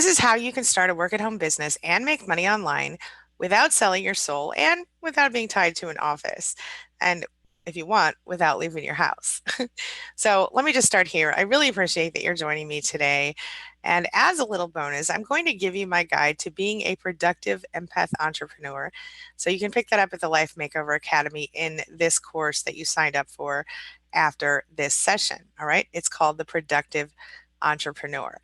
This is how you can start a work at home business and make money online without selling your soul and without being tied to an office. And if you want, without leaving your house. So let me just start here. I really appreciate that you're joining me today. And as a little bonus, I'm going to give you my guide to being a productive empath entrepreneur. So you can pick that up at the Life Makeover Academy in this course that you signed up for after this session. All right. It's called the Productive Entrepreneur.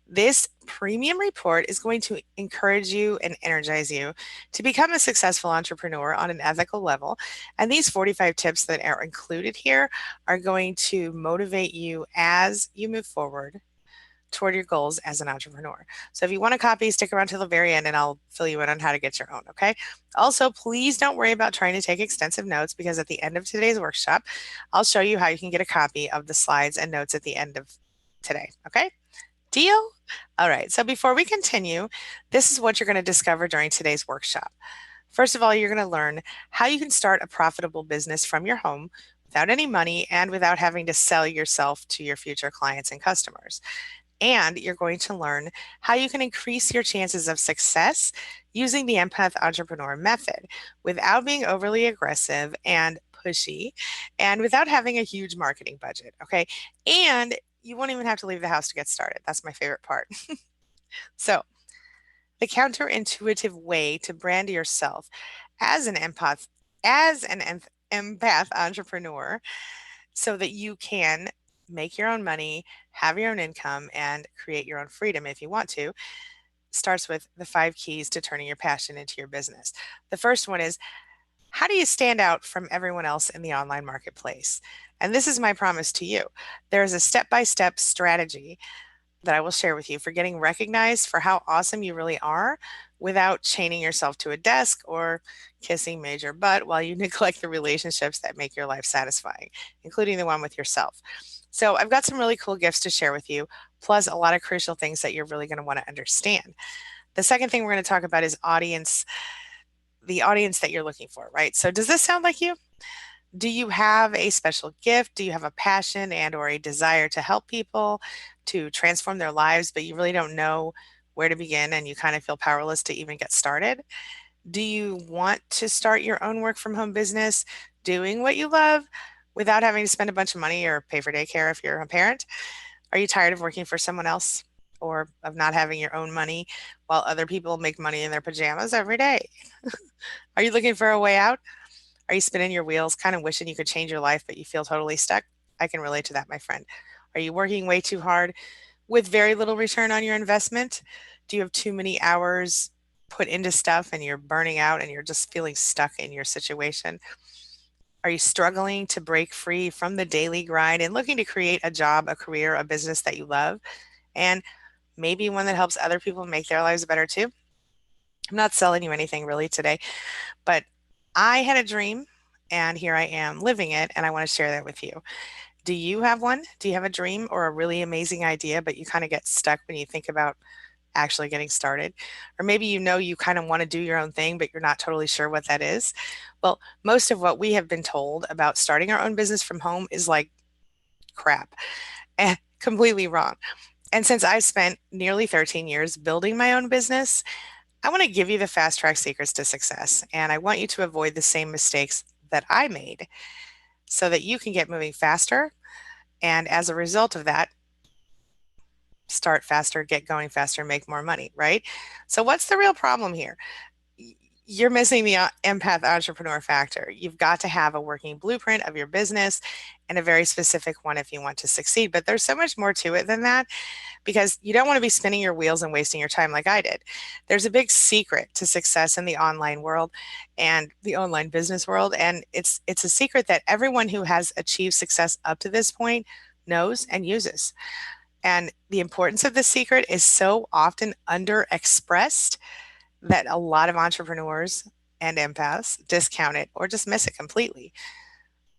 This premium report is going to encourage you and energize you to become a successful entrepreneur on an ethical level. And these 45 tips that are included here are going to motivate you as you move forward toward your goals as an entrepreneur. So if you want a copy, stick around till the very end and I'll fill you in on how to get your own, okay? Also, please don't worry about trying to take extensive notes because at the end of today's workshop, I'll show you how you can get a copy of the slides and notes at the end of today, okay? Deal? All right, so before we continue, this is what you're going to discover during today's workshop. First of all, you're going to learn how you can start a profitable business from your home without any money and without having to sell yourself to your future clients and customers. And you're going to learn how you can increase your chances of success using the Empath Entrepreneur Method without being overly aggressive and pushy and without having a huge marketing budget, okay? And you won't even have to leave the house to get started. That's my favorite part. So, the counterintuitive way to brand yourself as an empath entrepreneur so that you can make your own money, have your own income, and create your own freedom if you want to, starts with the 5 keys to turning your passion into your business. The first one is, how do you stand out from everyone else in the online marketplace? And this is my promise to you. There is a step-by-step strategy that I will share with you for getting recognized for how awesome you really are without chaining yourself to a desk or kissing major butt while you neglect the relationships that make your life satisfying, including the one with yourself. So I've got some really cool gifts to share with you, plus a lot of crucial things that you're really going to want to understand. The second thing we're going to talk about is the audience that you're looking for, right? So does this sound like you? Do you have a special gift? Do you have a passion and or a desire to help people, to transform their lives, but you really don't know where to begin and you kind of feel powerless to even get started? Do you want to start your own work from home business, doing what you love without having to spend a bunch of money or pay for daycare if you're a parent? Are you tired of working for someone else or of not having your own money while other people make money in their pajamas every day? Are you looking for a way out? Are you spinning your wheels, kind of wishing you could change your life, but you feel totally stuck? I can relate to that, my friend. Are you working way too hard with very little return on your investment? Do you have too many hours put into stuff and you're burning out and you're just feeling stuck in your situation? Are you struggling to break free from the daily grind and looking to create a job, a career, a business that you love, and maybe one that helps other people make their lives better too? I'm not selling you anything really today, but I had a dream and here I am living it, and I want to share that with you. Do you have one? Do you have a dream or a really amazing idea, but you kind of get stuck when you think about actually getting started? Or maybe you know you kind of want to do your own thing, but you're not totally sure what that is. Well, most of what we have been told about starting our own business from home is like crap and completely wrong. And since I've spent nearly 13 years building my own business, I want to give you the fast track secrets to success. And I want you to avoid the same mistakes that I made so that you can get moving faster. And as a result of that, start faster, get going faster, make more money, right? So, what's the real problem here? You're missing the empath entrepreneur factor. You've got to have a working blueprint of your business and a very specific one if you want to succeed. But there's so much more to it than that because you don't want to be spinning your wheels and wasting your time like I did. There's a big secret to success in the online world and the online business world. And it's a secret that everyone who has achieved success up to this point knows and uses. And the importance of this secret is so often underexpressed that a lot of entrepreneurs and empaths discount it or just miss it completely.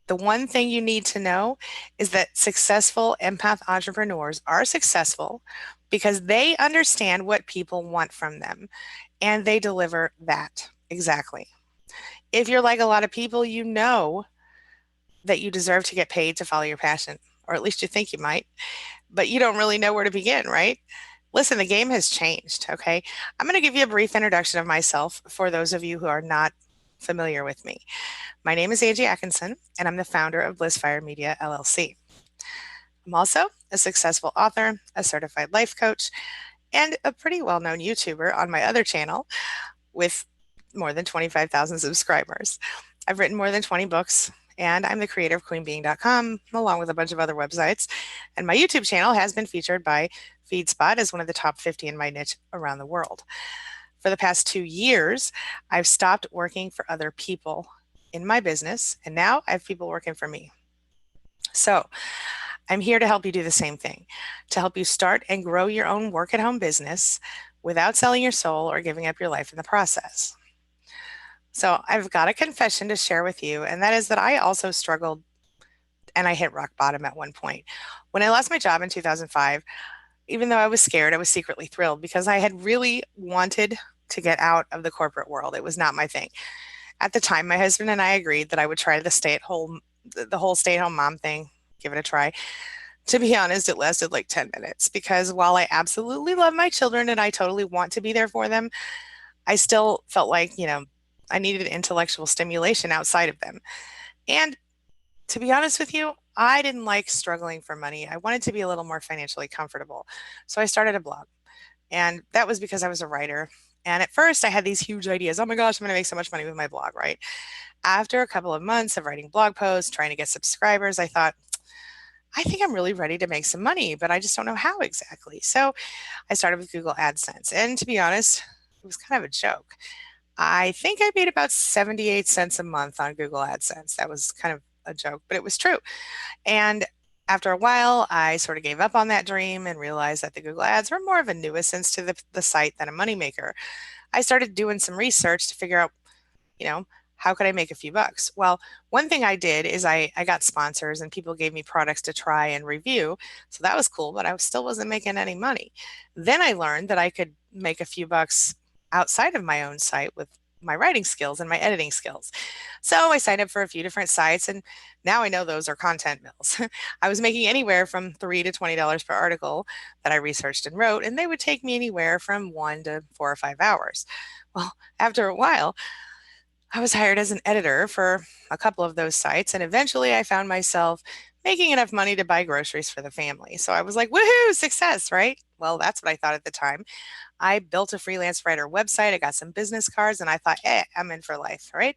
The one thing you need to know is that successful empath entrepreneurs are successful because they understand what people want from them and they deliver that exactly. If you're like a lot of people, you know that you deserve to get paid to follow your passion, or at least you think you might, but you don't really know where to begin, right? Listen, the game has changed, okay? I'm going to give you a brief introduction of myself for those of you who are not familiar with me. My name is Angie Atkinson, and I'm the founder of Blissfire Media LLC. I'm also a successful author, a certified life coach, and a pretty well known YouTuber on my other channel with more than 25,000 subscribers. I've written more than 20 books, and I'm the creator of queenbeing.com, along with a bunch of other websites. And my YouTube channel has been featured by FeedSpot as one of the top 50 in my niche around the world. For the past 2 years, I've stopped working for other people in my business, and now I have people working for me. So I'm here to help you do the same thing, to help you start and grow your own work at home business without selling your soul or giving up your life in the process. So I've got a confession to share with you, and that is that I also struggled and I hit rock bottom at one point. When I lost my job in 2005, even though I was scared, I was secretly thrilled because I had really wanted to get out of the corporate world. It was not my thing. At the time, my husband and I agreed that I would try the whole stay-at-home mom thing, give it a try. To be honest, it lasted like 10 minutes because while I absolutely love my children and I totally want to be there for them, I still felt like, I needed intellectual stimulation outside of them. And to be honest with you, I didn't like struggling for money. I wanted to be a little more financially comfortable. So I started a blog. And that was because I was a writer. And at first, I had these huge ideas. Oh my gosh, I'm going to make so much money with my blog, right? After a couple of months of writing blog posts, trying to get subscribers, I thought, I think I'm really ready to make some money, but I just don't know how exactly. So I started with Google AdSense. And to be honest, it was kind of a joke. I think I made about 78 cents a month on Google AdSense. That was kind of a joke, but it was true. And after a while, I sort of gave up on that dream and realized that the Google ads were more of a nuisance to the site than a moneymaker. I started doing some research to figure out, you know, how could I make a few bucks? Well, one thing I did is I got sponsors and people gave me products to try and review. So that was cool, but I still wasn't making any money. Then I learned that I could make a few bucks outside of my own site with my writing skills and my editing skills. So I signed up for a few different sites and now I know those are content mills. I was making anywhere from $3 to $20 per article that I researched and wrote, and they would take me anywhere from 1 to 4 or 5 hours. Well, after a while, I was hired as an editor for a couple of those sites, and eventually I found myself making enough money to buy groceries for the family. So I was like, woohoo, success, right? Well, that's what I thought at the time. I built a freelance writer website, I got some business cards, and I thought, hey, I'm in for life, right?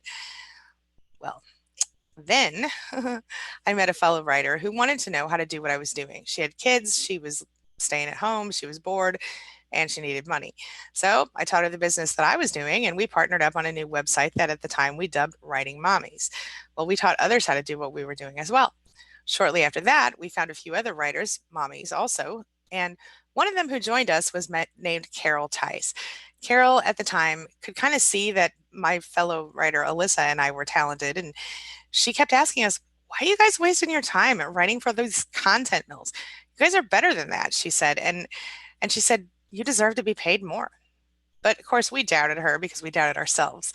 Well, then I met a fellow writer who wanted to know how to do what I was doing. She had kids, she was staying at home, she was bored, and she needed money. So I taught her the business that I was doing, and we partnered up on a new website that at the time we dubbed Writing Mommies. Well, we taught others how to do what we were doing as well. Shortly after that, we found a few other writers, mommies also, and one of them who joined us was named Carol Tice. Carol at the time could kind of see that my fellow writer Alyssa and I were talented, and she kept asking us, why are you guys wasting your time at writing for those content mills? You guys are better than that, she said. And she said, you deserve to be paid more. But of course, we doubted her because we doubted ourselves.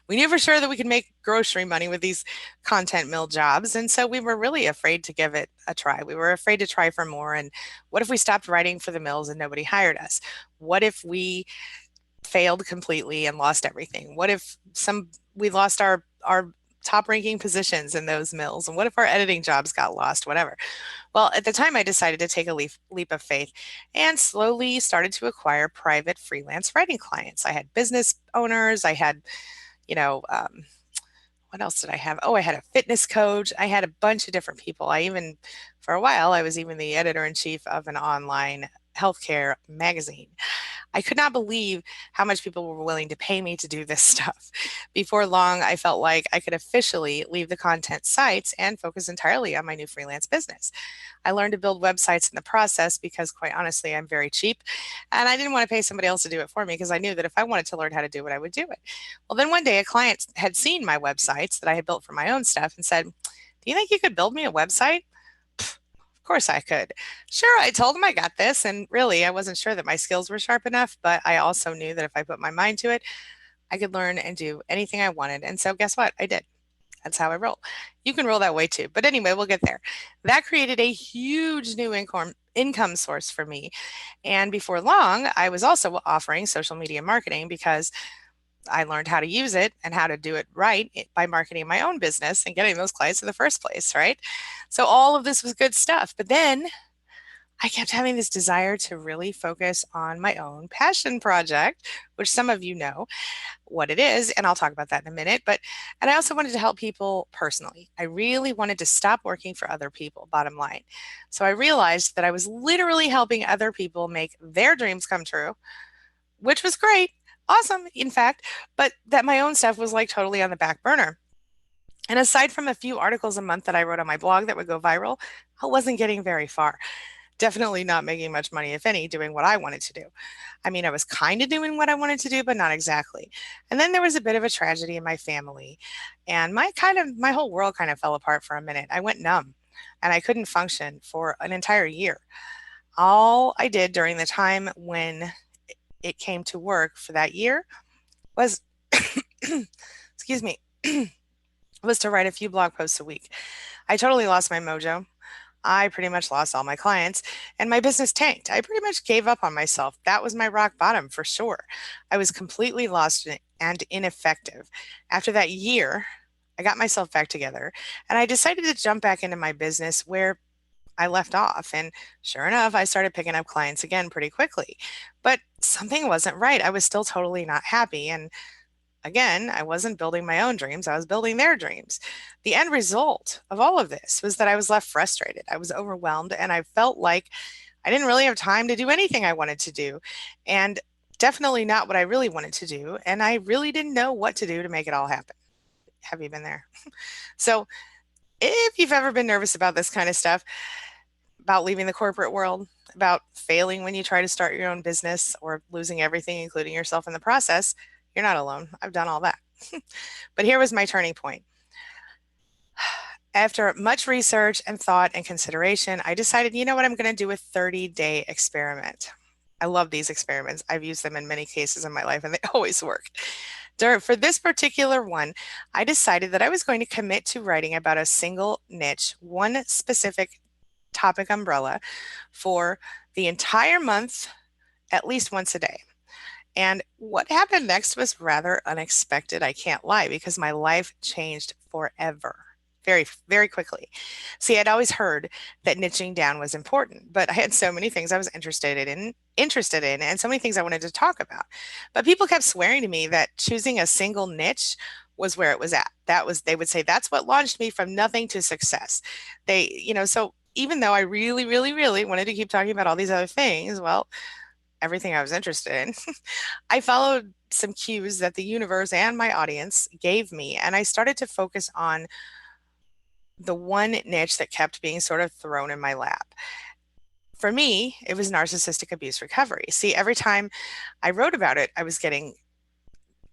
We knew for sure that we could make grocery money with these content mill jobs. And so we were really afraid to give it a try. We were afraid to try for more. And what if we stopped writing for the mills and nobody hired us? What if we failed completely and lost everything? What if we lost our top ranking positions in those mills? And what if our editing jobs got lost? Whatever. Well, at the time, I decided to take a leap of faith and slowly started to acquire private freelance writing clients. I had business owners. I had, you know, what else did I have? Oh, I had a fitness coach. I had a bunch of different people. For a while, I was even the editor in chief of an online healthcare magazine. I could not believe how much people were willing to pay me to do this stuff. Before long, I felt like I could officially leave the content sites and focus entirely on my new freelance business. I learned to build websites in the process because, quite honestly, I'm very cheap and I didn't want to pay somebody else to do it for me because I knew that if I wanted to learn how to do it, I would do it. Well, then one day a client had seen my websites that I had built for my own stuff and said, do you think you could build me a website? Of course I could. Sure, I told him I got this. And really, I wasn't sure that my skills were sharp enough, but I also knew that if I put my mind to it, I could learn and do anything I wanted. And so guess what? I did. That's how I roll. You can roll that way too. But anyway, we'll get there. That created a huge new income source for me. And before long, I was also offering social media marketing because I learned how to use it and how to do it right by marketing my own business and getting those clients in the first place, right? So all of this was good stuff. But then I kept having this desire to really focus on my own passion project, which some of you know what it is, and I'll talk about that in a minute. And I also wanted to help people personally. I really wanted to stop working for other people, bottom line. So I realized that I was literally helping other people make their dreams come true, which was great, awesome, in fact, but that my own stuff was like totally on the back burner. And aside from a few articles a month that I wrote on my blog that would go viral, I wasn't getting very far. Definitely not making much money, if any, doing what I wanted to do. I mean, I was kind of doing what I wanted to do, but not exactly. And then there was a bit of a tragedy in my family, and my whole world kind of fell apart for a minute. I went numb and I couldn't function for an entire year. All I did during the time when it came to work for that year was, excuse me, was to write a few blog posts a week. I totally lost my mojo. I pretty much lost all my clients and my business tanked. I pretty much gave up on myself. That was my rock bottom for sure. I was completely lost and ineffective. After that year, I got myself back together and I decided to jump back into my business where I left off. And sure enough, I started picking up clients again pretty quickly. But something wasn't right. I was still totally not happy. And again, I wasn't building my own dreams, I was building their dreams. The end result of all of this was that I was left frustrated. I was overwhelmed and I felt like I didn't really have time to do anything I wanted to do. And definitely not what I really wanted to do. And I really didn't know what to do to make it all happen. Have you been there? So, if you've ever been nervous about this kind of stuff, about leaving the corporate world, about failing when you try to start your own business or losing everything, including yourself in the process, you're not alone. I've done all that. But here was my turning point. After much research and thought and consideration, I decided, you know what, I'm going to do a 30-day experiment. I love these experiments. I've used them in many cases in my life and they always work. For this particular one, I decided that I was going to commit to writing about a single niche, one specific topic umbrella for the entire month, at least once a day. And what happened next was rather unexpected, I can't lie, because my life changed forever. Very, very quickly. See, I'd always heard that niching down was important, but I had so many things I was interested in, and so many things I wanted to talk about. But people kept swearing to me that choosing a single niche was where it was at. They would say that's what launched me from nothing to success. So even though I really, really, really wanted to keep talking about all these other things, well, everything I was interested in, I followed some cues that the universe and my audience gave me, and I started to focus on the one niche that kept being sort of thrown in my lap. For me, it was narcissistic abuse recovery. See, every time I wrote about it, I was getting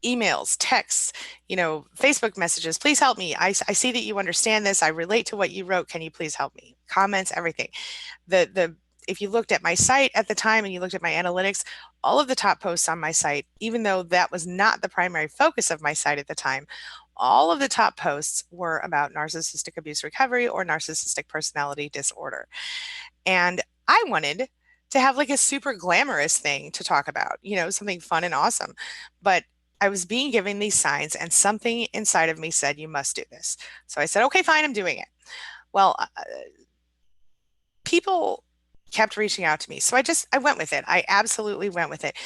emails, texts, Facebook messages. Please help me. I see that you understand this. I relate to what you wrote. Can you please help me? Comments, everything. If you looked at my site at the time and you looked at my analytics, all of the top posts on my site, even though that was not the primary focus of my site at the time, all of the top posts were about narcissistic abuse recovery or narcissistic personality disorder. And I wanted to have like a super glamorous thing to talk about, something fun and awesome. But I was being given these signs and something inside of me said, you must do this. So I said, okay, fine, I'm doing it. Well, people kept reaching out to me. So I went with it. I absolutely went with it.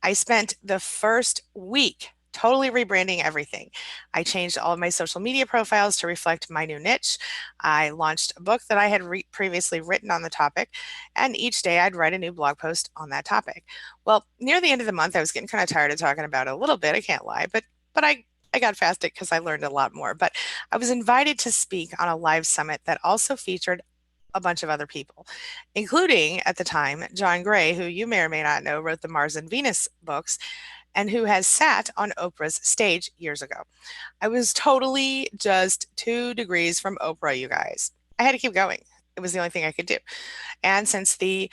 I spent the first week totally rebranding everything. I changed all of my social media profiles to reflect my new niche. I launched a book that I had previously written on the topic, and each day I'd write a new blog post on that topic. Well, near the end of the month, I was getting kind of tired of talking about it a little bit, I can't lie, but I got past it because I learned a lot more. But I was invited to speak on a live summit that also featured a bunch of other people, including at the time John Gray, who you may or may not know wrote the Mars and Venus books and who has sat on Oprah's stage years ago. I was totally just 2 degrees from Oprah, you guys. I had to keep going. It was the only thing I could do. And since the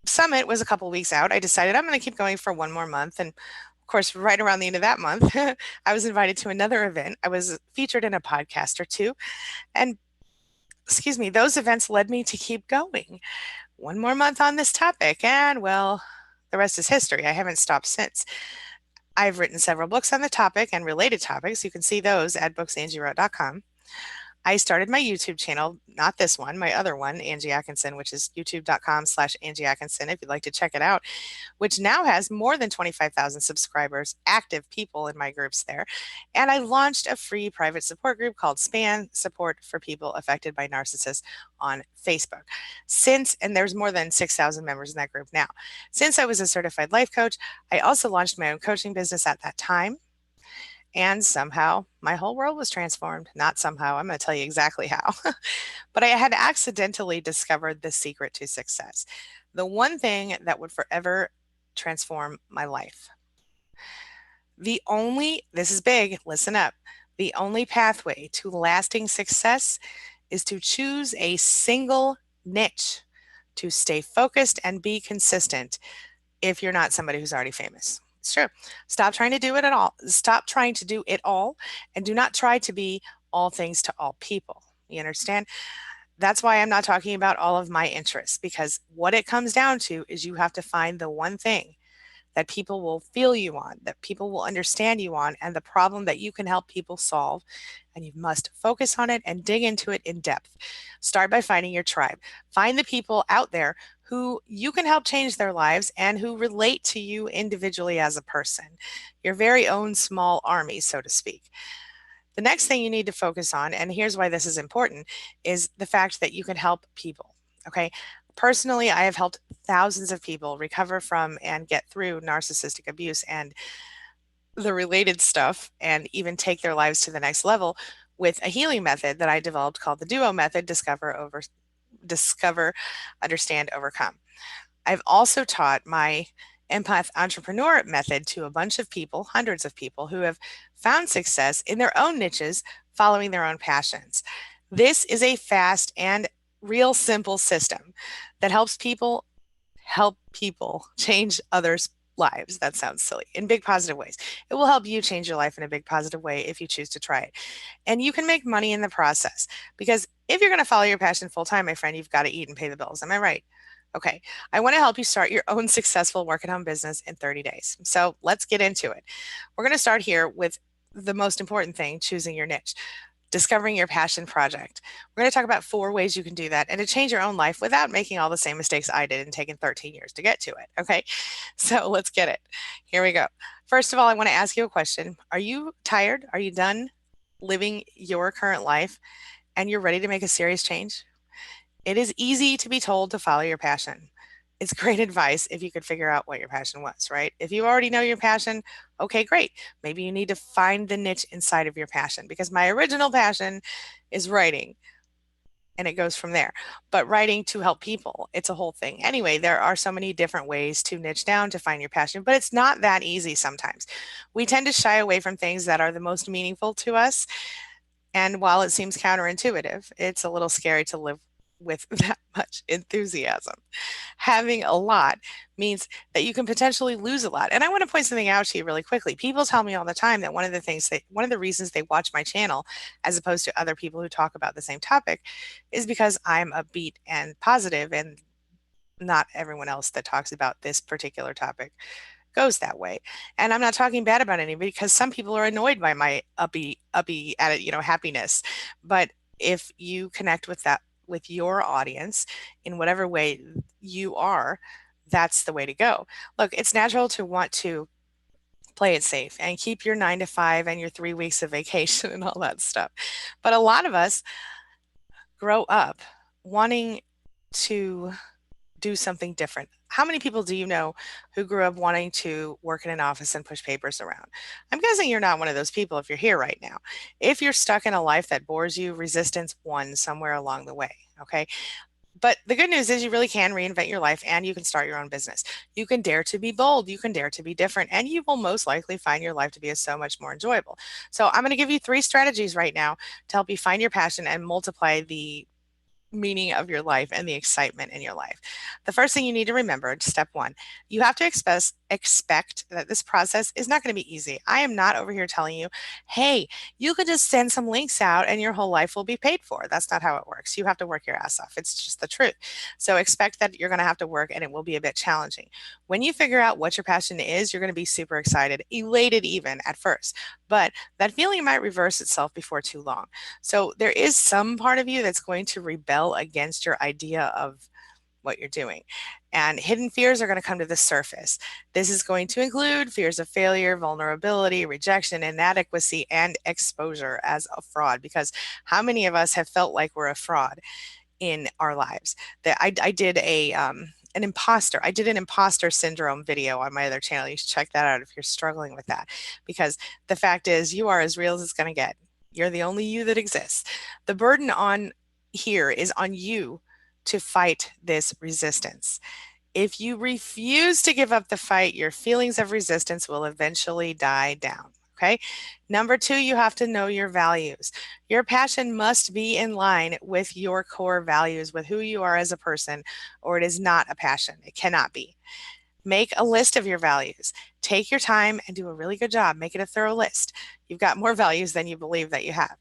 summit was a couple weeks out, I decided I'm going to keep going for one more month. And of course, right around the end of that month, I was invited to another event. I was featured in a podcast or two. And excuse me, those events led me to keep going. One more month on this topic, and well, the rest is history. I haven't stopped since. I've written several books on the topic and related topics. You can see those at booksangiewrote.com. I started my YouTube channel, not this one, my other one, Angie Atkinson, which is youtube.com/Angie Atkinson, if you'd like to check it out, which now has more than 25,000 subscribers, active people in my groups there. And I launched a free private support group called SPAN, Support for People Affected by Narcissists, on Facebook. And there's more than 6,000 members in that group now. Since I was a certified life coach, I also launched my own coaching business at that time. And somehow my whole world was transformed. Not somehow, I'm going to tell you exactly how. But I had accidentally discovered the secret to success. The one thing that would forever transform my life. This is big, listen up. The only pathway to lasting success is to choose a single niche, to stay focused and be consistent if you're not somebody who's already famous. It's true. Stop trying to do it at all. Stop trying to do it all, and do not try to be all things to all people. You understand? That's why I'm not talking about all of my interests, because what it comes down to is you have to find the one thing that people will feel you on, that people will understand you on, and the problem that you can help people solve. And you must focus on it and dig into it in depth. Start by finding your tribe. Find the people out there who you can help change their lives and who relate to you individually as a person, your very own small army, so to speak. The next thing you need to focus on, and here's why this is important, is the fact that you can help people. Okay. Personally, I have helped thousands of people recover from and get through narcissistic abuse and the related stuff, and even take their lives to the next level with a healing method that I developed called the DUO method: discover, understand, overcome. I've also taught my Empath entrepreneur method to a bunch of people, hundreds of people, who have found success in their own niches, following their own passions. This is a fast and real simple system that help people change others' lives. That sounds silly. In big positive ways. It will help you change your life in a big positive way if you choose to try it. And you can make money in the process, because if you're going to follow your passion full time, my friend, you've got to eat and pay the bills. Am I right? Okay. I want to help you start your own successful work at home business in 30 days. So let's get into it. We're going to start here with the most important thing: choosing your niche, discovering your passion project. We're going to talk about 4 ways you can do that and to change your own life without making all the same mistakes I did and taking 13 years to get to it. Okay. So let's get it. Here we go. First of all, I want to ask you a question. Are you tired? Are you done living your current life and you're ready to make a serious change? It is easy to be told to follow your passion. It's great advice if you could figure out what your passion was, right? If you already know your passion, okay, great. Maybe you need to find the niche inside of your passion, because my original passion is writing, and it goes from there. But writing to help people, it's a whole thing. Anyway, there are so many different ways to niche down to find your passion, but it's not that easy sometimes. We tend to shy away from things that are the most meaningful to us. And while it seems counterintuitive, it's a little scary to live with that much enthusiasm. Having a lot means that you can potentially lose a lot. And I want to point something out to you really quickly. People tell me all the time that one of the reasons they watch my channel as opposed to other people who talk about the same topic is because I'm upbeat and positive, and not everyone else that talks about this particular topic goes that way. And I'm not talking bad about anybody, because some people are annoyed by my uppy happiness. But if you connect with your audience in whatever way you are, that's the way to go. Look, it's natural to want to play it safe and keep your 9 to 5 and your 3 weeks of vacation and all that stuff. But a lot of us grow up wanting to do something different. How many people do you know who grew up wanting to work in an office and push papers around? I'm guessing you're not one of those people if you're here right now. If you're stuck in a life that bores you, resistance won somewhere along the way. Okay. But the good news is you really can reinvent your life, and you can start your own business. You can dare to be bold. You can dare to be different, and you will most likely find your life to be so much more enjoyable. So I'm going to give you 3 strategies right now to help you find your passion and multiply the meaning of your life and the excitement in your life. The first thing you need to remember, step 1, you have to expect that this process is not going to be easy. I am not over here telling you, hey, you could just send some links out and your whole life will be paid for. That's not how it works. You have to work your ass off. It's just the truth. So expect that you're going to have to work and it will be a bit challenging. When you figure out what your passion is, you're going to be super excited, elated even at first. But that feeling might reverse itself before too long. So there is some part of you that's going to rebel against your idea of what you're doing. And hidden fears are going to come to the surface. This is going to include fears of failure, vulnerability, rejection, inadequacy, and exposure as a fraud. Because how many of us have felt like we're a fraud in our lives? That I did an imposter. I did an imposter syndrome video on my other channel. You should check that out if you're struggling with that. Because the fact is, you are as real as it's going to get. You're the only you that exists. The burden on here is on you to fight this resistance. If you refuse to give up the fight, your feelings of resistance will eventually die down. Okay. Number two, you have to know your values. Your passion must be in line with your core values, with who you are as a person, or it is not a passion. It cannot be. Make a list of your values. Take your time and do a really good job. Make it a thorough list. You've got more values than you believe that you have.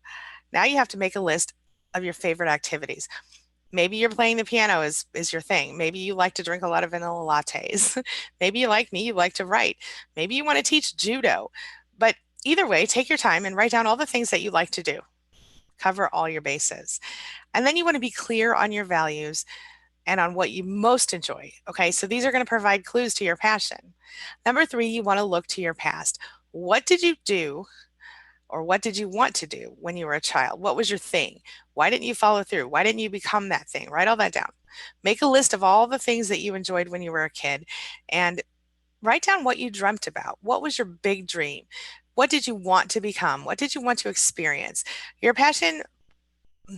Now you have to make a list of your favorite activities. Maybe you're playing the piano is your thing. Maybe you like to drink a lot of vanilla lattes. Maybe you like me, you like to write. Maybe you want to teach judo. But either way, take your time and write down all the things that you like to do. Cover all your bases. And then you want to be clear on your values and on what you most enjoy. Okay, so these are going to provide clues to your passion. Number three, you want to look to your past. What did you do or what did you want to do when you were a child? What was your thing? Why didn't you follow through? Why didn't you become that thing? Write all that down. Make a list of all the things that you enjoyed when you were a kid and write down what you dreamt about. What was your big dream? What did you want to become? What did you want to experience? Your passion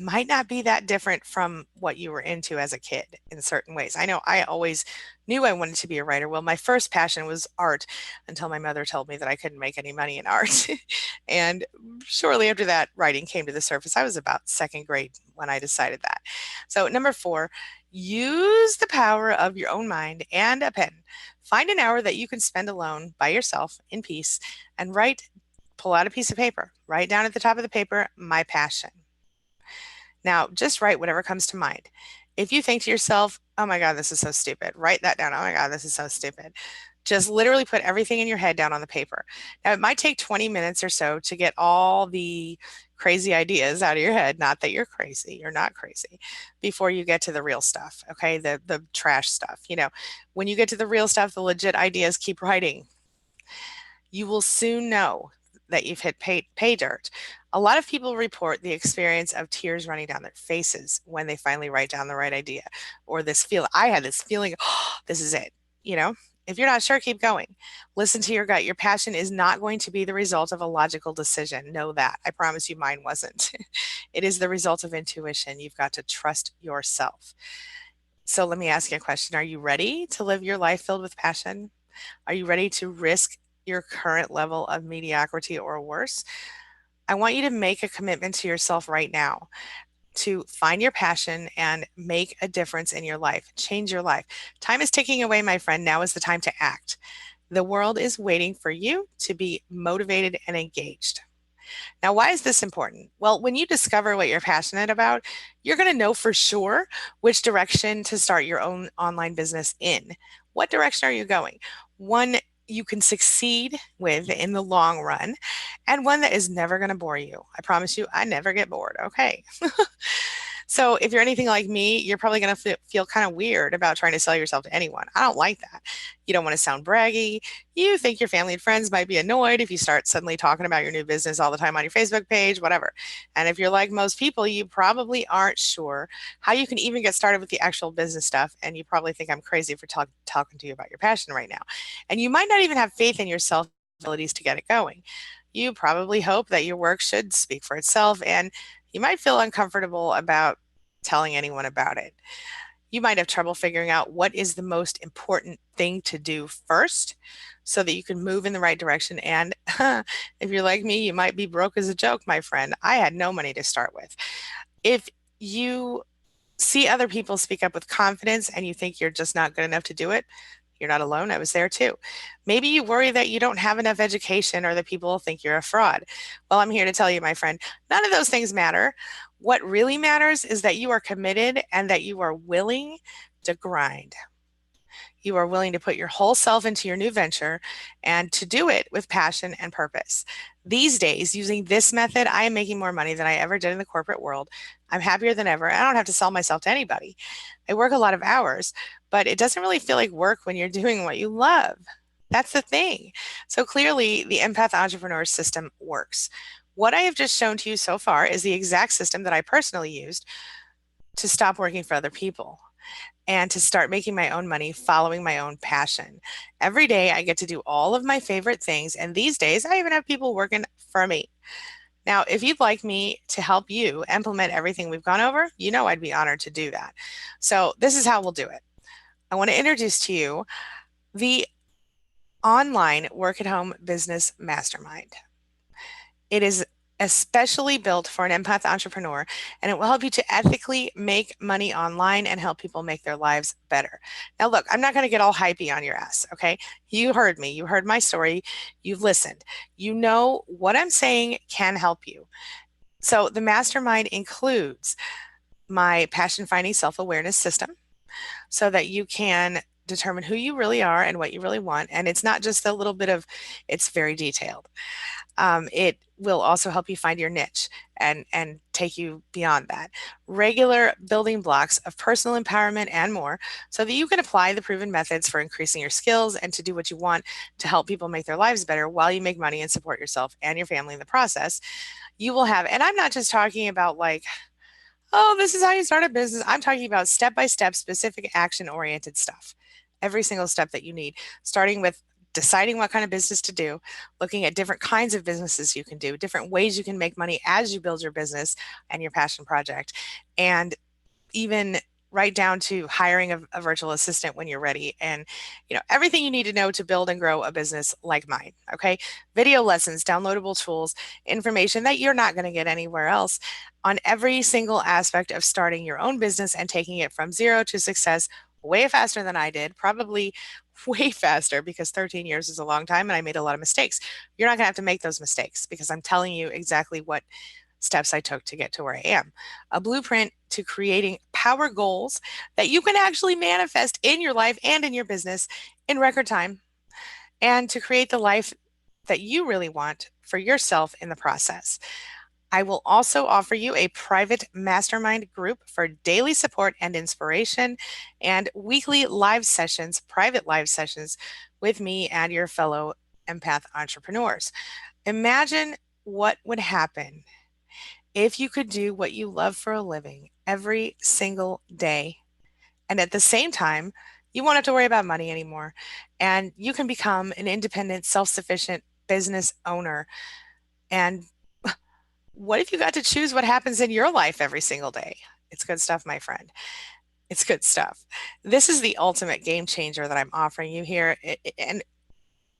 might not be that different from what you were into as a kid in certain ways. I know I always knew I wanted to be a writer. Well, my first passion was art until my mother told me that I couldn't make any money in art. And shortly after that, writing came to the surface. I was about second grade when I decided that. So, number four, use the power of your own mind and a pen. Find an hour that you can spend alone by yourself in peace and write, pull out a piece of paper, write down at the top of the paper, my passion. Now, just write whatever comes to mind. If you think to yourself, oh my God, this is so stupid, write that down. Oh my God, this is so stupid. Just literally put everything in your head down on the paper. Now, it might take 20 minutes or so to get all the crazy ideas out of your head. Not that you're crazy, you're not crazy, before you get to the real stuff, okay? The trash stuff. You know, when you get to the real stuff, the legit ideas, keep writing. You will soon know that you've hit pay dirt. A lot of people report the experience of tears running down their faces when they finally write down the right idea or this feel. I had this feeling, oh, this is it. You know, if you're not sure, keep going. Listen to your gut. Your passion is not going to be the result of a logical decision. Know that. I promise you mine wasn't. It is the result of intuition. You've got to trust yourself. So let me ask you a question. Are you ready to live your life filled with passion? Are you ready to risk your current level of mediocrity or worse? I want you to make a commitment to yourself right now to find your passion and make a difference in your life, change your life. Time is ticking away, my friend. Now is the time to act. The world is waiting for you to be motivated and engaged. Now, why is this important? Well, when you discover what you're passionate about, you're going to know for sure which direction to start your own online business in. What direction are you going? One you can succeed with in the long run, and one that is never going to bore you. I promise you, I never get bored. Okay. So if you're anything like me, you're probably going to feel kind of weird about trying to sell yourself to anyone. I don't like that. You don't want to sound braggy. You think your family and friends might be annoyed if you start suddenly talking about your new business all the time on your Facebook page, whatever. And if you're like most people, you probably aren't sure how you can even get started with the actual business stuff. And you probably think I'm crazy for talking to you about your passion right now. And you might not even have faith in yourself abilities to get it going. You probably hope that your work should speak for itself, and you might feel uncomfortable about telling anyone about it. You might have trouble figuring out what is the most important thing to do first so that you can move in the right direction. And if you're like me, you might be broke as a joke, my friend. I had no money to start with. If you see other people speak up with confidence and you think you're just not good enough to do it, You're not alone. I was there too. Maybe you worry that you don't have enough education or that people will think you're a fraud. Well, I'm here to tell you, my friend, none of those things matter. What really matters is that you are committed and that you are willing to grind. You are willing to put your whole self into your new venture and to do it with passion and purpose. These days, using this method, I am making more money than I ever did in the corporate world. I'm happier than ever. I don't have to sell myself to anybody. I work a lot of hours, but it doesn't really feel like work when you're doing what you love. That's the thing. So clearly, the Empath Entrepreneur System works. What I have just shown to you so far is the exact system that I personally used to stop working for other people and to start making my own money following my own passion. Every day I get to do all of my favorite things, and these days I even have people working for me. Now, if you'd like me to help you implement everything we've gone over, you know I'd be honored to do that. So this is how we'll do it. I want to introduce to you the online work at home business mastermind. It is especially built for an empath entrepreneur, and it will help you to ethically make money online and help people make their lives better. Now, look, I'm not going to get all hypey on your ass, okay? You heard me. You heard my story. You've listened. You know what I'm saying can help you. So the mastermind includes my passion finding self-awareness system so that you can determine who you really are and what you really want. And it's not just a little bit of, it's very detailed. It will also help you find your niche and take you beyond that. Regular building blocks of personal empowerment and more so that you can apply the proven methods for increasing your skills and to do what you want to help people make their lives better while you make money and support yourself and your family in the process. You will have, and I'm not just talking about like, oh, this is how you start a business. I'm talking about step-by-step, specific action-oriented stuff. Every single step that you need, starting with deciding what kind of business to do, looking at different kinds of businesses you can do, different ways you can make money as you build your business and your passion project, and even right down to hiring a virtual assistant when you're ready, and everything you need to know to build and grow a business like mine. Okay, video lessons, downloadable tools, information that you're not going to get anywhere else on every single aspect of starting your own business and taking it from zero to success way faster than I did, probably way faster, because 13 years is a long time and I made a lot of mistakes. You're not going to have to make those mistakes because I'm telling you exactly what steps I took to get to where I am. A blueprint to creating power goals that you can actually manifest in your life and in your business in record time, and to create the life that you really want for yourself in the process. I will also offer you a private mastermind group for daily support and inspiration, and weekly live sessions, private live sessions with me and your fellow empath entrepreneurs. Imagine what would happen if you could do what you love for a living every single day, and at the same time, you won't have to worry about money anymore, and you can become an independent, self-sufficient business owner. And what if you got to choose what happens in your life every single day? It's good stuff, my friend. It's good stuff. This is the ultimate game changer that I'm offering you here. And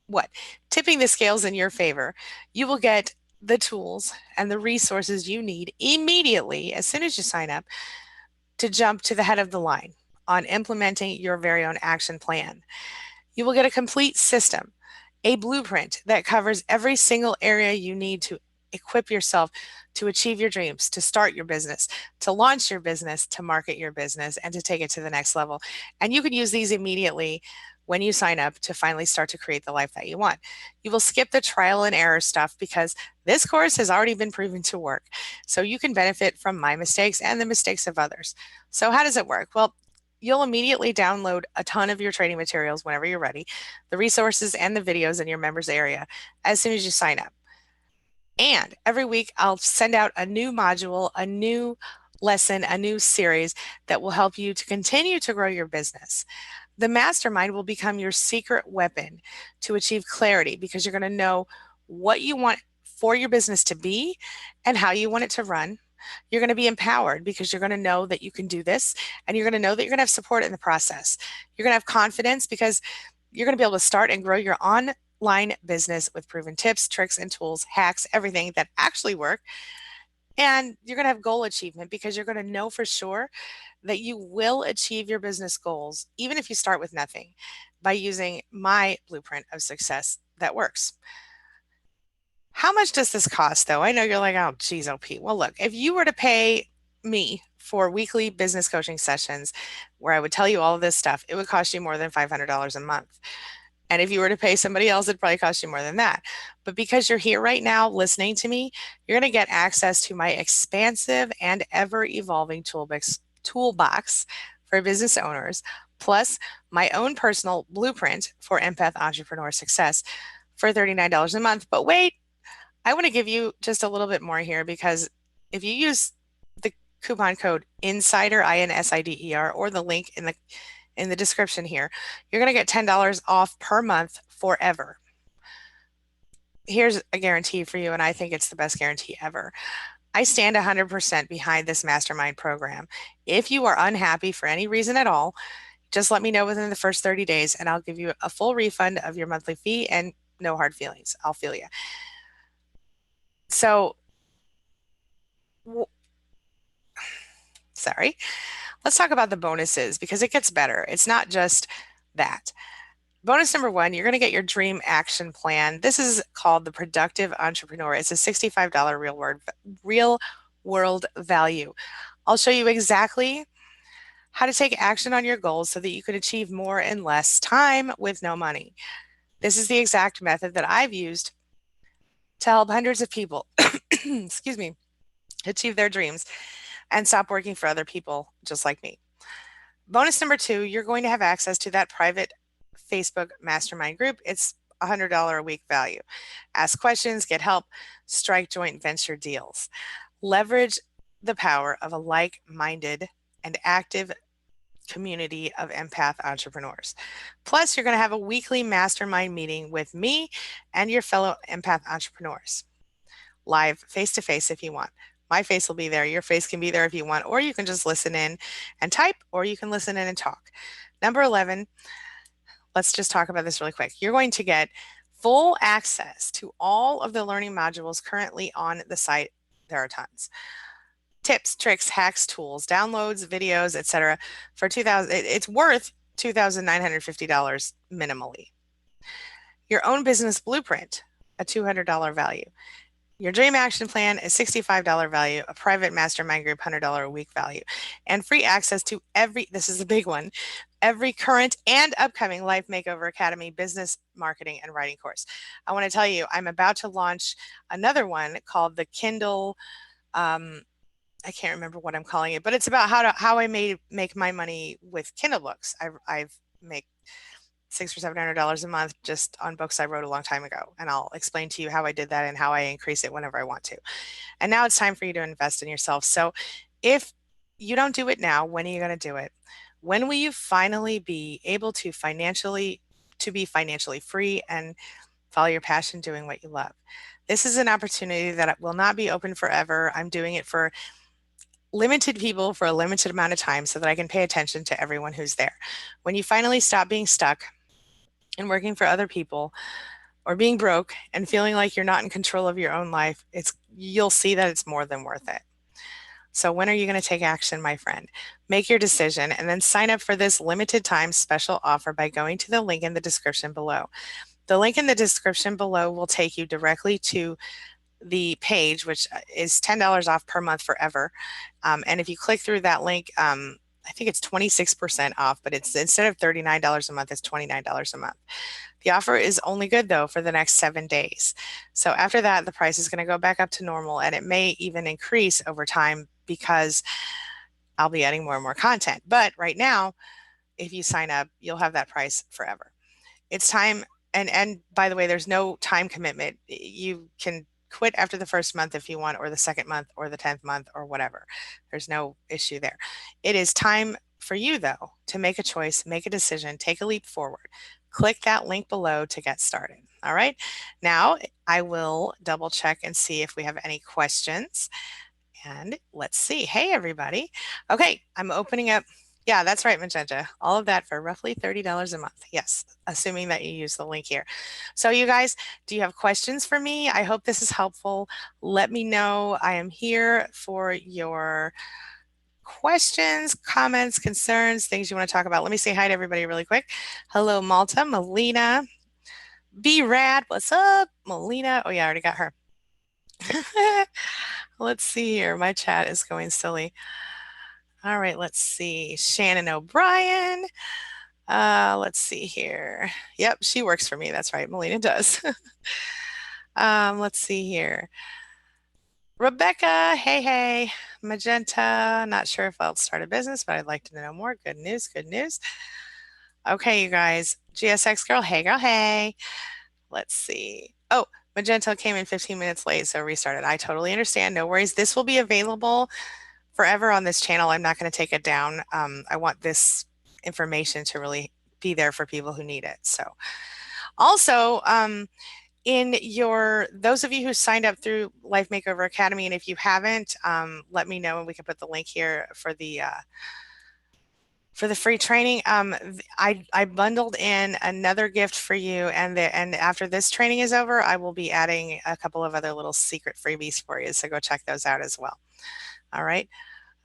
what? Tipping the scales in your favor. You will get the tools and the resources you need immediately as soon as you sign up to jump to the head of the line on implementing your very own action plan. You will get a complete system, a blueprint that covers every single area you need to equip yourself to achieve your dreams, to start your business, to launch your business, to market your business, and to take it to the next level. And you can use these immediately when you sign up to finally start to create the life that you want. You will skip the trial and error stuff because this course has already been proven to work. So you can benefit from my mistakes and the mistakes of others. So how does it work? Well, you'll immediately download a ton of your training materials whenever you're ready, the resources and the videos in your members area as soon as you sign up. And every week I'll send out a new module, a new lesson, a new series that will help you to continue to grow your business. The mastermind will become your secret weapon to achieve clarity because you're going to know what you want for your business to be and how you want it to run. You're going to be empowered because you're going to know that you can do this, and you're going to know that you're going to have support in the process. You're going to have confidence because you're going to be able to start and grow your online business with proven tips, tricks, and tools, hacks, everything that actually work. And you're going to have goal achievement because you're going to know for sure that you will achieve your business goals, even if you start with nothing. by using my blueprint of success that works. How much does this cost though? I know you're like, oh, geez, oh, Pete. Well, look, if you were to pay me for weekly business coaching sessions where I would tell you all of this stuff, it would cost you more than $500 a month. And if you were to pay somebody else, it'd probably cost you more than that. But because you're here right now listening to me, you're going to get access to my expansive and ever evolving toolbox for business owners, plus my own personal blueprint for empath entrepreneur success for $39 a month. But wait, I want to give you just a little bit more here because if you use the coupon code INSIDER, INSIDER, or the link in the description here, you're going to get $10 off per month forever. Here's a guarantee for you, and I think it's the best guarantee ever. I stand 100% behind this mastermind program. If you are unhappy for any reason at all, just let me know within the first 30 days and I'll give you a full refund of your monthly fee and no hard feelings. I'll feel you. So, sorry. Let's talk about the bonuses because it gets better. It's not just that. Bonus number one, you're going to get your dream action plan. This is called the Productive Entrepreneur. It's a $65 real world value. I'll show you exactly how to take action on your goals so that you can achieve more in less time with no money. This is the exact method that I've used to help hundreds of people, excuse me, achieve their dreams and stop working for other people just like me. Bonus number two, you're going to have access to that private Facebook mastermind group. It's $100 a week value. Ask questions, get help, strike joint venture deals. Leverage the power of a like-minded and active community of empath entrepreneurs. Plus, you're going to have a weekly mastermind meeting with me and your fellow empath entrepreneurs. Live, face-to-face if you want. My face will be there. Your face can be there if you want, or you can just listen in and type, or you can listen in and talk. Number 11, let's just talk about this really quick. You're going to get full access to all of the learning modules currently on the site. There are tons. Tips, tricks, hacks, tools, downloads, videos, etc. For it's worth $2,950 minimally. Your own business blueprint, a $200 value. Your dream action plan is $65 value, a private mastermind group, $100 a week value, and free access to this is the big one, every current and upcoming Life Makeover Academy business marketing and writing course. I want to tell you, I'm about to launch another one called the Kindle, I can't remember what I'm calling it, but it's about how I make my money with Kindle books. I've make $600 or $700 a month just on books I wrote a long time ago. And I'll explain to you how I did that and how I increase it whenever I want to. And now it's time for you to invest in yourself. So if you don't do it now, when are you going to do it? When will you finally be able to be financially free and follow your passion doing what you love? This is an opportunity that will not be open forever. I'm doing it for limited people for a limited amount of time so that I can pay attention to everyone who's there. When you finally stop being stuck and working for other people or being broke and feeling like you're not in control of your own life, you'll see that it's more than worth it. So when are you going to take action, my friend? Make your decision and then sign up for this limited time special offer by going to the link in the description below. The link in the description below will take you directly to the page, which is $10 off per month forever. And if you click through that link, I think it's 26% off, but it's instead of $39 a month, it's $29 a month. The offer is only good though for the next 7 days. So after that, the price is going to go back up to normal and it may even increase over time because I'll be adding more and more content. But right now, if you sign up, you'll have that price forever. It's time. And by the way, there's no time commitment. You can quit after the first month if you want, or the second month, or the 10th month, or whatever. There's no issue there. It is time for you, though, to make a choice, make a decision, take a leap forward. Click that link below to get started. All right. Now I will double check and see if we have any questions. And let's see. Hey, everybody. Okay, I'm opening up. Yeah, that's right, Magenta. All of that for roughly $30 a month. Yes, assuming that you use the link here. So you guys, do you have questions for me? I hope this is helpful. Let me know. I am here for your questions, comments, concerns, things you want to talk about. Let me say hi to everybody really quick. Hello, Malta, Melina, B-Rad, what's up? Melina, oh yeah, I already got her. Let's see here. My chat is going silly. All right, let's see. Shannon O'Brien. Let's see here. Yep, she works for me. That's right. Melina does. Let's see here. Rebecca, hey. Magenta, not sure if I'll start a business, but I'd like to know more. Good news. Okay, you guys. GSX girl, hey. Let's see. Oh, Magenta came in 15 minutes late, so restarted. I totally understand. No worries. This will be available forever on this channel. I'm not going to take it down. I want this information to really be there for people who need it. So also, those of you who signed up through Life Makeover Academy, and if you haven't, let me know and we can put the link here for the free training. I bundled in another gift for you, and after this training is over, I will be adding a couple of other little secret freebies for you, so go check those out as well. All right.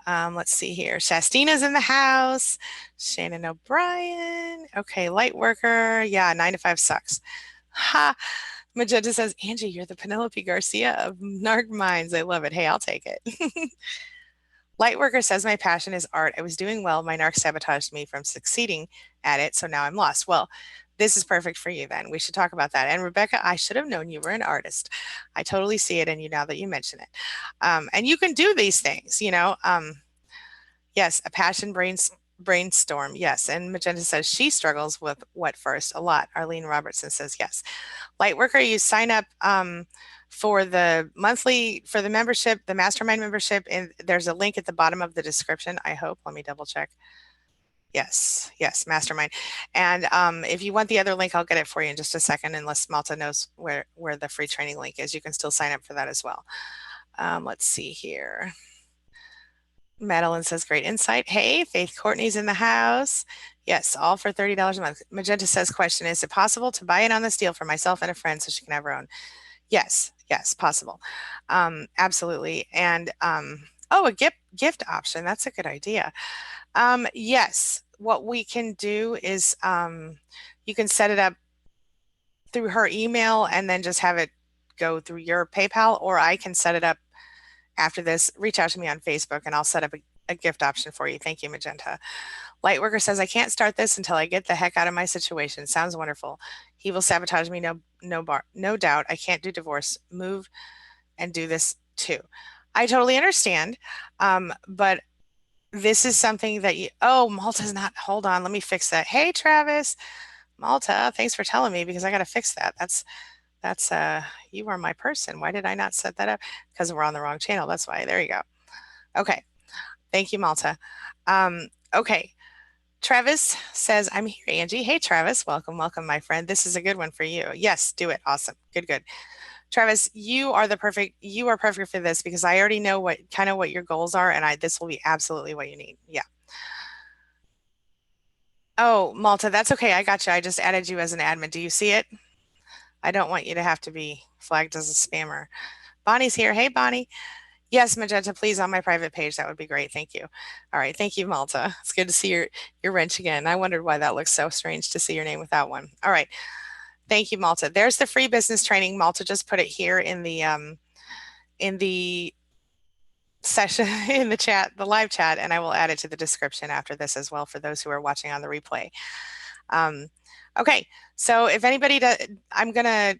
Let's see here. Shastina's in the house. Shannon O'Brien. Okay, light worker. Yeah, 9 to 5 sucks. Ha. Magenta says, Angie, you're the Penelope Garcia of Narc Minds. I love it. Hey, I'll take it. Lightworker says, my passion is art. I was doing well. My narc sabotaged me from succeeding at it, so now I'm lost. Well, this is perfect for you then. We should talk about that. And Rebecca, I should have known you were an artist. I totally see it in you now that you mention it. And you can do these things, you know. Yes, a passion brainstorm. Yes. And Magenta says she struggles with what first? A lot. Arlene Robertson says yes. Lightworker, you sign up for the membership, the mastermind membership, and there's a link at the bottom of the description, I hope. Let me double check. Yes, mastermind. And if you want the other link, I'll get it for you in just a second, unless Malta knows where the free training link is. You can still sign up for that as well. Let's see here. Madeline says, great insight. Hey, Faith Courtney's in the house. Yes, all for $30 a month. Magenta says, question, is it possible to buy it on this deal for myself and a friend so she can have her own? Yes, possible. Absolutely. And oh, a gift option. That's a good idea. Yes, what we can do is you can set it up through her email and then just have it go through your PayPal, or I can set it up after this. Reach out to me on Facebook and I'll set up a gift option for you. Thank you, Magenta. Lightworker says, I can't start this until I get the heck out of my situation. Sounds wonderful. He will sabotage me, no doubt. I can't do divorce, move, and do this too. I totally understand, but this is something that Malta's not, hold on, let me fix that. Hey, Travis. Malta, thanks for telling me, because I got to fix that. That's you are my person. Why did I not set that up? Because we're on the wrong channel. That's why. There you go. Okay. Thank you, Malta. Okay. Travis says, I'm here, Angie. Hey, Travis. Welcome, my friend. This is a good one for you. Yes, do it. Awesome. Good. Travis, you are perfect for this, because I already know what your goals are, and this will be absolutely what you need. Yeah. Oh, Malta, that's okay. I got you. I just added you as an admin. Do you see it? I don't want you to have to be flagged as a spammer. Bonnie's here. Hey, Bonnie. Yes, Magenta, please, on my private page. That would be great. Thank you. All right. Thank you, Malta. It's good to see your wrench again. I wondered why that looks so strange to see your name without one. All right. Thank you, Malta. There's the free business training. Malta just put it here in the session, in the chat, the live chat, and I will add it to the description after this as well for those who are watching on the replay. Okay, so if anybody I'm going to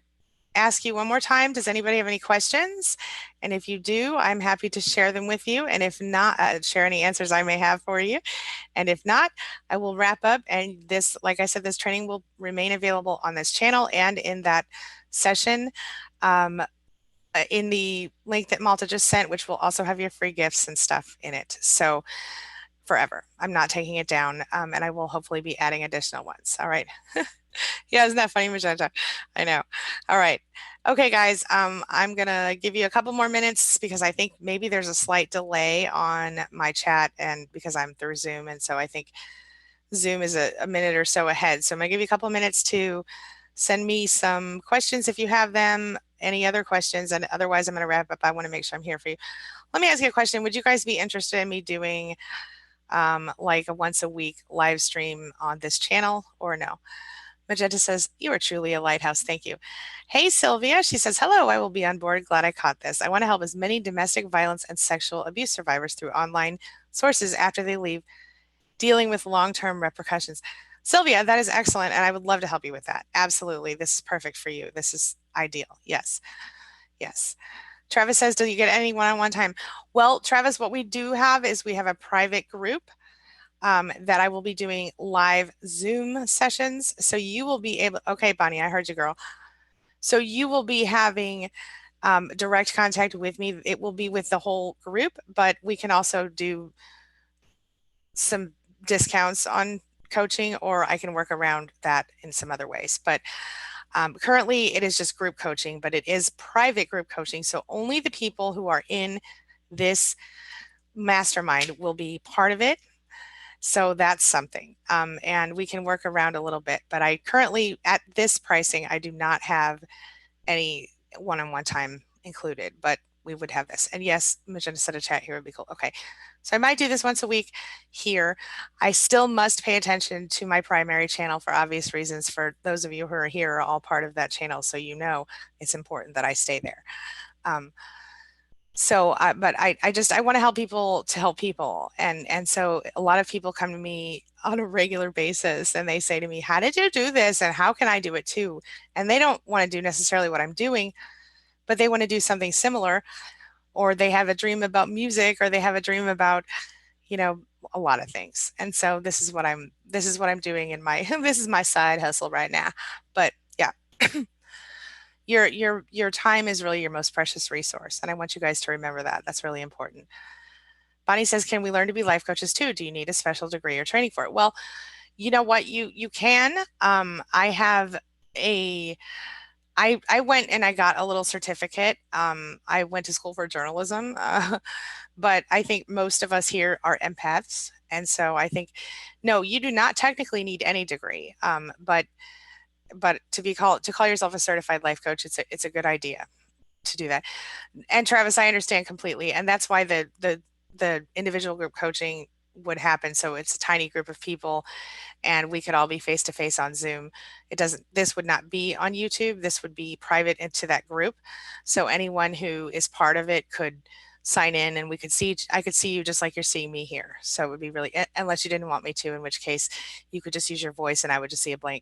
ask you one more time, does anybody have any questions? And if you do, I'm happy to share them with you. And if not, share any answers I may have for you. And if not, I will wrap up. And this, like I said, this training will remain available on this channel and in that session in the link that Malta just sent, which will also have your free gifts and stuff in it. So forever. I'm not taking it down, and I will hopefully be adding additional ones. All right. Yeah, isn't that funny, Magenta? I know. All right. Okay, guys, I'm going to give you a couple more minutes, because I think maybe there's a slight delay on my chat, and because I'm through Zoom, and so I think Zoom is a minute or so ahead. So I'm going to give you a couple minutes to send me some questions if you have them, any other questions, and otherwise I'm going to wrap up. I want to make sure I'm here for you. Let me ask you a question. Would you guys be interested in me doing like a once a week live stream on this channel or no? Magenta says, you are truly a lighthouse. Thank you. Hey, Sylvia. She says, hello, I will be on board. Glad I caught this. I want to help as many domestic violence and sexual abuse survivors through online sources after they leave, dealing with long-term repercussions. Sylvia, that is excellent, and I would love to help you with that. Absolutely. This is perfect for you. This is ideal. Yes. Yes. Travis says, do you get any one-on-one time? Well, Travis, what we do have is we have a private group that I will be doing live Zoom sessions. So you will be able, okay, Bonnie, I heard you, girl. So you will be having direct contact with me. It will be with the whole group, but we can also do some discounts on coaching, or I can work around that in some other ways. But currently it is just group coaching, but it is private group coaching. So only the people who are in this mastermind will be part of it. So that's something. And we can work around a little bit, but I currently at this pricing, I do not have any one-on-one time included, but we would have this. And yes, Magenta said a chat here would be cool. Okay. So I might do this once a week here. I still must pay attention to my primary channel for obvious reasons. For those of you who are here are all part of that channel. So you know, it's important that I stay there. But I want to help people to help people. And so a lot of people come to me on a regular basis and they say to me, how did you do this? And how can I do it too? And they don't want to do necessarily what I'm doing, but they want to do something similar, or they have a dream about music, or they have a dream about, you know, a lot of things. And so this is what I'm doing in my, this is my side hustle right now. But yeah. Your time is really your most precious resource. And I want you guys to remember that. That's really important. Bonnie says, can we learn to be life coaches too? Do you need a special degree or training for it? Well, you know what, you can. I have I went and I got a little certificate. I went to school for journalism, but I think most of us here are empaths. And so I think, no, you do not technically need any degree. But to call yourself a certified life coach, it's a good idea to do that. And Travis, I understand completely, and that's why the individual group coaching would happen. So it's a tiny group of people, and we could all be face to face on Zoom. This would not be on YouTube. This would be private into that group. So anyone who is part of it could sign in, and I could see you just like you're seeing me here. So it would be really, unless you didn't want me to, in which case you could just use your voice and I would just see an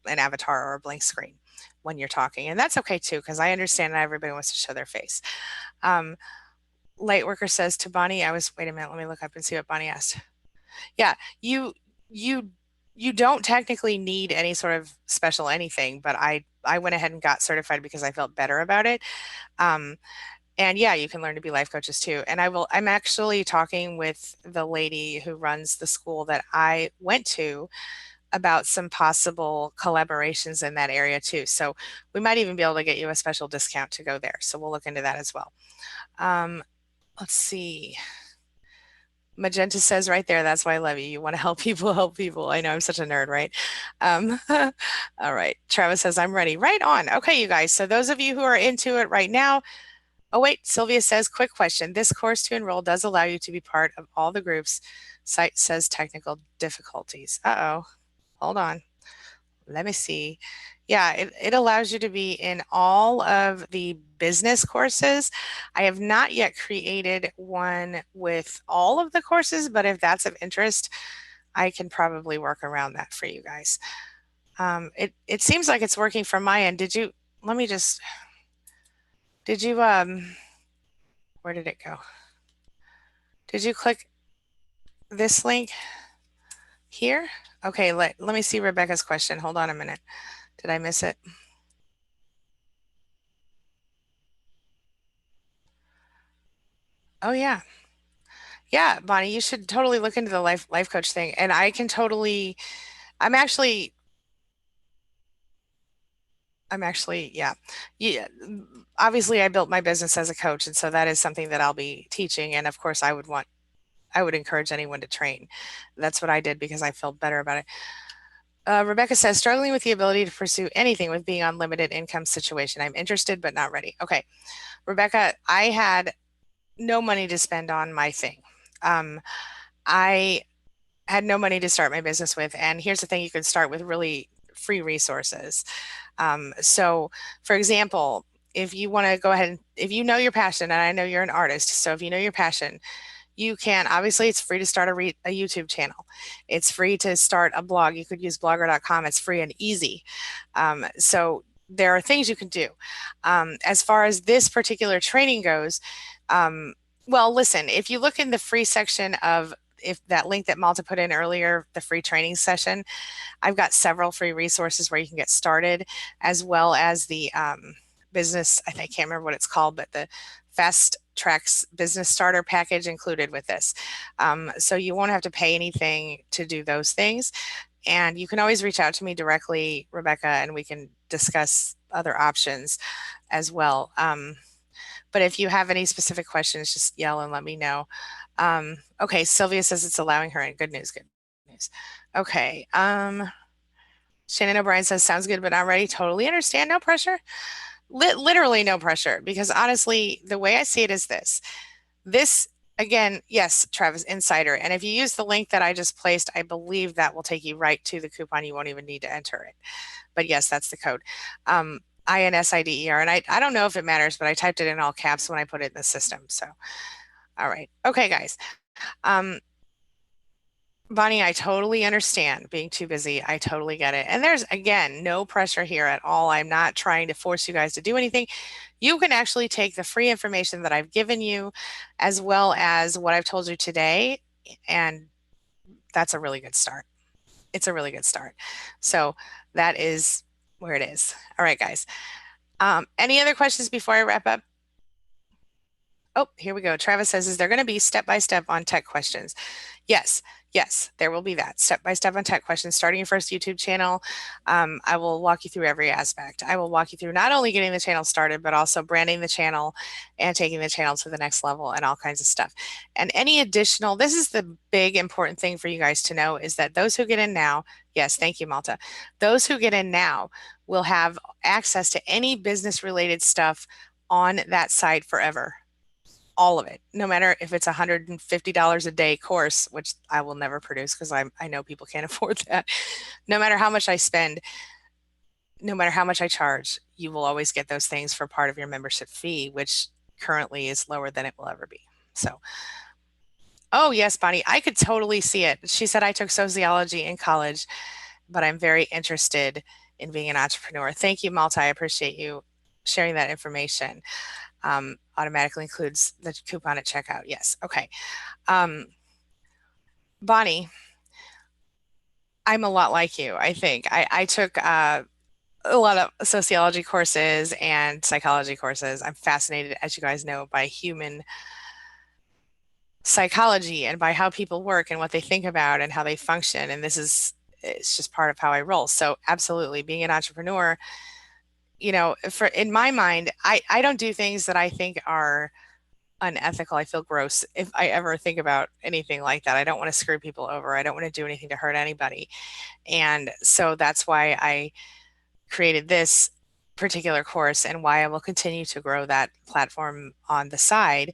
avatar or a blank screen when you're talking. And that's okay too, because I understand not everybody wants to show their face. Lightworker says to Bonnie, wait a minute, let me look up and see what Bonnie asked. Yeah, you don't technically need any sort of special anything, but I went ahead and got certified because I felt better about it. And yeah, you can learn to be life coaches too. And I'm actually talking with the lady who runs the school that I went to about some possible collaborations in that area too. So we might even be able to get you a special discount to go there. So we'll look into that as well. Let's see. Magenta says right there, that's why I love you. You want to help people, help people. I know I'm such a nerd, right? All right. Travis says, I'm ready. Right on. Okay, you guys. So those of you who are into it right now, oh, wait, Sylvia says, quick question. This course to enroll does allow you to be part of all the groups. Site says technical difficulties. Uh-oh. Hold on. Let me see. Yeah, it allows you to be in all of the business courses. I have not yet created one with all of the courses, but if that's of interest, I can probably work around that for you guys. It seems like it's working from my end. Where did it go? Did you click this link here? Okay, let me see Rebecca's question. Hold on a minute. Did I miss it? Oh yeah. Yeah, Bonnie, you should totally look into the life coach thing. And I can totally, I'm actually, yeah. Yeah. Obviously I built my business as a coach. And so that is something that I'll be teaching. And of course I would encourage anyone to train. That's what I did because I felt better about it. Rebecca says, struggling with the ability to pursue anything with being on limited income situation. I'm interested but not ready. Okay, Rebecca, I had no money to spend on my thing. I had no money to start my business with. And here's the thing, you can start with really free resources. So, for example, if you want to go ahead and if you know your passion, and I know you're an artist, so if you know your passion, you can obviously it's free to start a YouTube channel. It's free to start a blog. You could use blogger.com. It's free and easy. So there are things you can do. As far as this particular training goes, well, listen, if you look in the free section of if that link that Malta put in earlier, the free training session, I've got several free resources where you can get started, as well as the business, I think, I can't remember what it's called, but the Fast Tracks business starter package included with this. So you won't have to pay anything to do those things. And you can always reach out to me directly, Rebecca, and we can discuss other options as well. But if you have any specific questions, just yell and let me know. Okay, Sylvia says it's allowing her in. Good news, good news. Okay. Shannon O'Brien says, sounds good, but not ready. Totally understand. No pressure. Literally no pressure, because honestly, the way I see it is this again, yes, Travis, Insider. And if you use the link that I just placed, I believe that will take you right to the coupon. You won't even need to enter it. But yes, that's the code. INSIDER. And I don't know if it matters, but I typed it in all caps when I put it in the system. So, all right. Okay, guys. Bonnie, I totally understand being too busy. I totally get it. And there's, again, no pressure here at all. I'm not trying to force you guys to do anything. You can actually take the free information that I've given you, as well as what I've told you today, and that's a really good start. It's a really good start. So that is where it is. All right, guys. Any other questions before I wrap up? Oh, here we go. Travis says, is there going to be step-by-step on tech questions? Yes, yes, there will be that step-by-step on tech questions. Starting your first YouTube channel, I will walk you through every aspect. I will walk you through not only getting the channel started, but also branding the channel and taking the channel to the next level and all kinds of stuff. And any additional, this is the big important thing for you guys to know, is that those who get in now, yes, thank you, Malta. Those who get in now will have access to any business related stuff on that site forever. All of it, no matter if it's $150 a day course, which I will never produce because I know people can't afford that. No matter how much I spend, no matter how much I charge, you will always get those things for part of your membership fee, which currently is lower than it will ever be. So, oh yes, Bonnie, I could totally see it. She said, I took sociology in college, but I'm very interested in being an entrepreneur. Thank you, Malta. I appreciate you sharing that information. Automatically includes the coupon at checkout. Yes. Okay. Bonnie, I'm a lot like you, I think. I took a lot of sociology courses and psychology courses. I'm fascinated, as you guys know, by human psychology and by how people work and what they think about and how they function. And it's just part of how I roll. So absolutely, being an entrepreneur, for in my mind, I don't do things that I think are unethical. I feel gross if I ever think about anything like that. I don't want to screw people over. I don't want to do anything to hurt anybody. And so that's why I created this particular course and why I will continue to grow that platform on the side.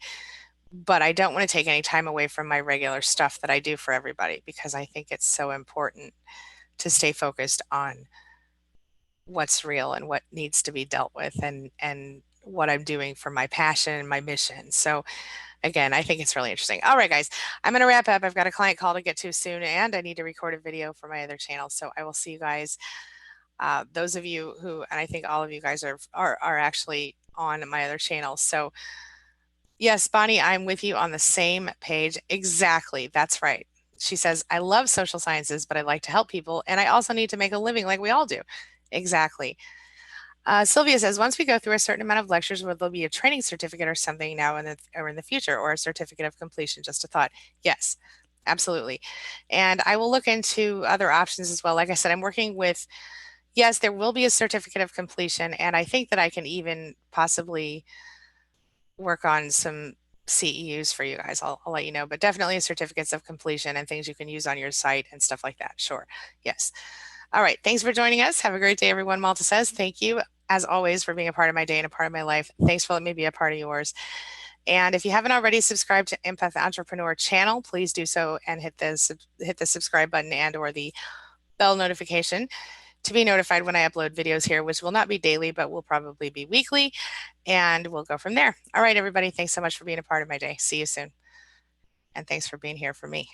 But I don't want to take any time away from my regular stuff that I do for everybody, because I think it's so important to stay focused on what's real and what needs to be dealt with, and what I'm doing for my passion and my mission. So again, I think it's really interesting. All right, guys, I'm going to wrap up. I've got a client call to get to soon, and I need to record a video for my other channel. So I will see you guys. Those of you who, and I think all of you guys are actually on my other channel. So yes, Bonnie, I'm with you on the same page. Exactly. That's right. She says, I love social sciences, but I like to help people. And I also need to make a living like we all do. Exactly. Sylvia says, once we go through a certain amount of lectures, will there be a training certificate or something now or in the future, or a certificate of completion? Just a thought. Yes, absolutely. And I will look into other options as well. Like I said, I'm working with, yes, there will be a certificate of completion. And I think that I can even possibly work on some CEUs for you guys. I'll let you know, but definitely certificates of completion and things you can use on your site and stuff like that. Sure. Yes. All right. Thanks for joining us. Have a great day, everyone. Malta says, thank you, as always, for being a part of my day and a part of my life. Thanks for letting me be a part of yours. And if you haven't already subscribed to Empath Entrepreneur channel, please do so and hit the subscribe button and or the bell notification to be notified when I upload videos here, which will not be daily, but will probably be weekly. And we'll go from there. All right, everybody. Thanks so much for being a part of my day. See you soon. And thanks for being here for me.